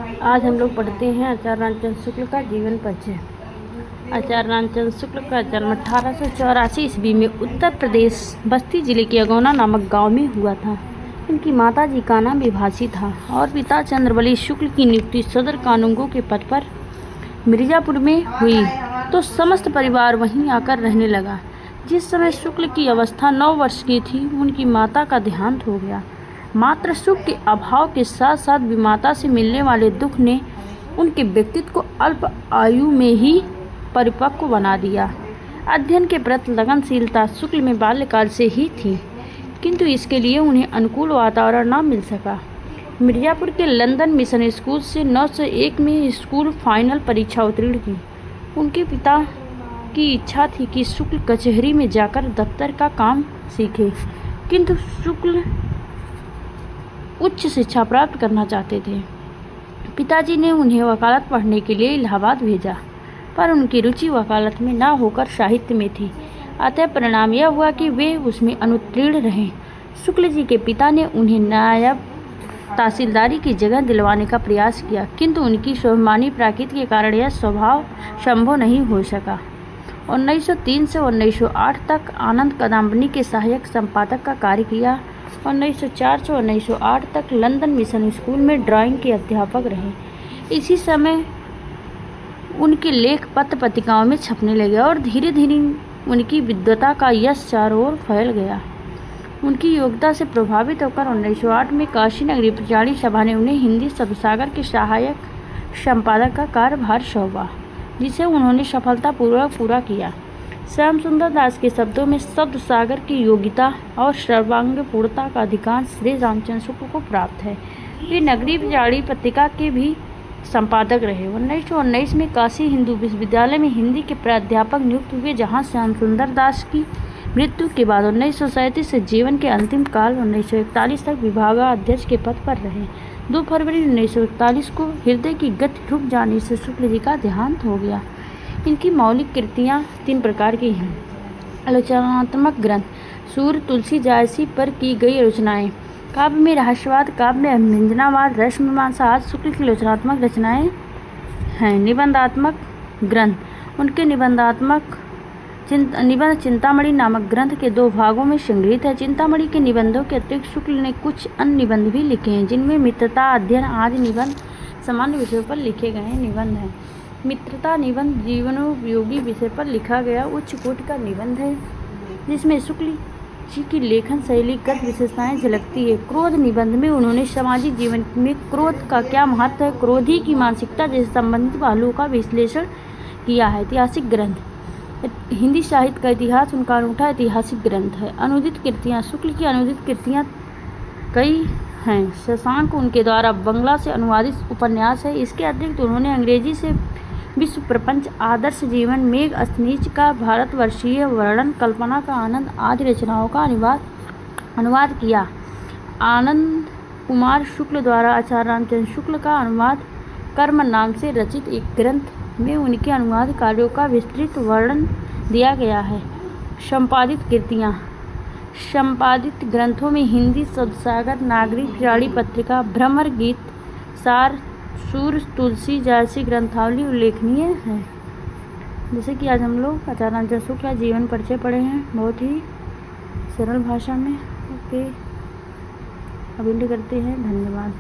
आज हम लोग पढ़ते हैं आचार्य रामचंद्र शुक्ल का जीवन परिचय। आचार्य रामचंद्र शुक्ल का जन्म 1884 ईस्वी में उत्तर प्रदेश बस्ती जिले के अगौना नामक गांव में हुआ था। इनकी माता जी का नाम विभासी था और पिता चंद्रबली शुक्ल की नियुक्ति सदर कानूनगो के पद पर मिर्जापुर में हुई तो समस्त परिवार वहीं आकर रहने लगा। जिस समय शुक्ल की अवस्था 9 वर्ष की थी, उनकी माता का देहांत हो गया। मात्र सुख के अभाव के साथ साथ विमाता से मिलने वाले दुख ने उनके व्यक्तित्व को अल्प आयु में ही परिपक्व बना दिया। अध्ययन के प्रति लगनशीलता शुक्ल में बाल्यकाल से ही थी, किंतु इसके लिए उन्हें अनुकूल वातावरण न मिल सका। मिर्जापुर के लंदन मिशन स्कूल से 901 में स्कूल फाइनल परीक्षा उत्तीर्ण की। उनके पिता की इच्छा थी कि शुक्ल कचहरी में जाकर दफ्तर का काम सीखे, किंतु शुक्ल उच्च शिक्षा प्राप्त करना चाहते थे। पिताजी ने उन्हें वकालत पढ़ने के लिए इलाहाबाद भेजा, पर उनकी रुचि वकालत में न होकर साहित्य में थी। अतः परिणाम यह हुआ कि वे उसमें अनुत्तीर्ण रहे। शुक्ल जी के पिता ने उन्हें नायब तहसीलदारी की जगह दिलवाने का प्रयास किया, किंतु उनकी स्वाभिमानी प्रकृति के कारण यह स्वभाव संभव नहीं हो सका। 1903 से 1908 तक आनंद कदम्बनी के सहायक संपादक का कार्य किया। 1904 से 1908 तक लंदन मिशन स्कूल में ड्राइंग के अध्यापक रहे। इसी समय उनके लेख पत्र पत्रिकाओं में छपने लगे और धीरे धीरे उनकी विद्वता का यश चारों ओर फैल गया। उनकी योग्यता से प्रभावित होकर 1908 में काशी नगरी प्रचारी सभा ने उन्हें हिंदी शब्दसागर के सहायक संपादक का कार्यभार सौंपा, जिसे उन्होंने सफलतापूर्वक पूरा किया। श्याम सुंदर दास के शब्दों में शब्द सागर की योग्यता और सर्वांग पूर्णता का अधिकांश श्री रामचंद्र शुक्ल को प्राप्त है। वे नगरी प्रचारी पत्रिका के भी संपादक रहे। 1919 में काशी हिंदू विश्वविद्यालय में हिंदी के प्राध्यापक नियुक्त हुए, जहां श्याम सुंदर दास की मृत्यु के बाद 1937 से जीवन के अंतिम काल 1941 तक विभागाध्यक्ष के पद पर रहे। 2 फरवरी 1941 को हृदय की गति रुक जाने से शुक्ल जी का देहांत हो गया। इनकी मौलिक कृतियाँ 3 प्रकार की हैं। आलोचनात्मक ग्रंथ, सूर्य, तुलसी, जायसी पर की गई रचनाएं, काव्य में रहस्यवाद, काव्य में अभिव्यंजनावाद, रस मीमांसा आदि शुक्ल की आलोचनात्मक रचनाएं हैं। निबंधात्मक ग्रंथ, उनके निबंध चिंतामणि नामक ग्रंथ के 2 भागों में संग्रहित है। चिंतामणि के निबंधों के अतिरिक्त शुक्ल ने कुछ अन्य निबंध भी लिखे हैं, जिनमें मित्रता, अध्ययन आदि निबंध सामान्य विषयों पर लिखे गए निबंध हैं। मित्रता निबंध जीवनोपयोगी विषय पर लिखा गया उच्च कोटि का निबंध है, जिसमें शुक्ल जी की लेखन शैली गत विशेषताएं झलकती है। क्रोध निबंध में उन्होंने सामाजिक जीवन में क्रोध का क्या महत्व है, क्रोधी की मानसिकता जैसे संबंधित पहलुओं का विश्लेषण किया है। ऐतिहासिक ग्रंथ, हिंदी साहित्य का इतिहास उनका अनूठा ऐतिहासिक ग्रंथ है। अनुदित कृतियाँ, शुक्ल की अनुदित कृतियाँ कई हैं। शशांक उनके द्वारा बंगला से अनुवादित उपन्यास है। इसके अतिरिक्त उन्होंने अंग्रेजी से विश्व प्रपंच, आदर्श जीवन, मेघ अस्नीच का भारतवर्षीय वर्णन, कल्पना का आनंद आदि रचनाओं का अनुवाद किया। आनंद कुमार शुक्ल द्वारा आचार्य रामचंद्र शुक्ल का अनुवाद कर्म नाम से रचित एक ग्रंथ में उनके अनुवाद कार्यों का विस्तृत वर्णन दिया गया है। संपादित कृतियाँ, संपादित ग्रंथों में हिंदी शब्दसागर, नागरिक प्रचारी पत्रिका, भ्रमर गीत, सार, सूर्य, तुलसी, जायसी ग्रंथावली उल्लेखनीय है। जैसे कि आज हम लोग आचार्य रामचंद्र शुक्ल का जीवन परिचय पढ़े हैं, बहुत ही सरल भाषा में। ओके, अब एंड करते हैं। धन्यवाद।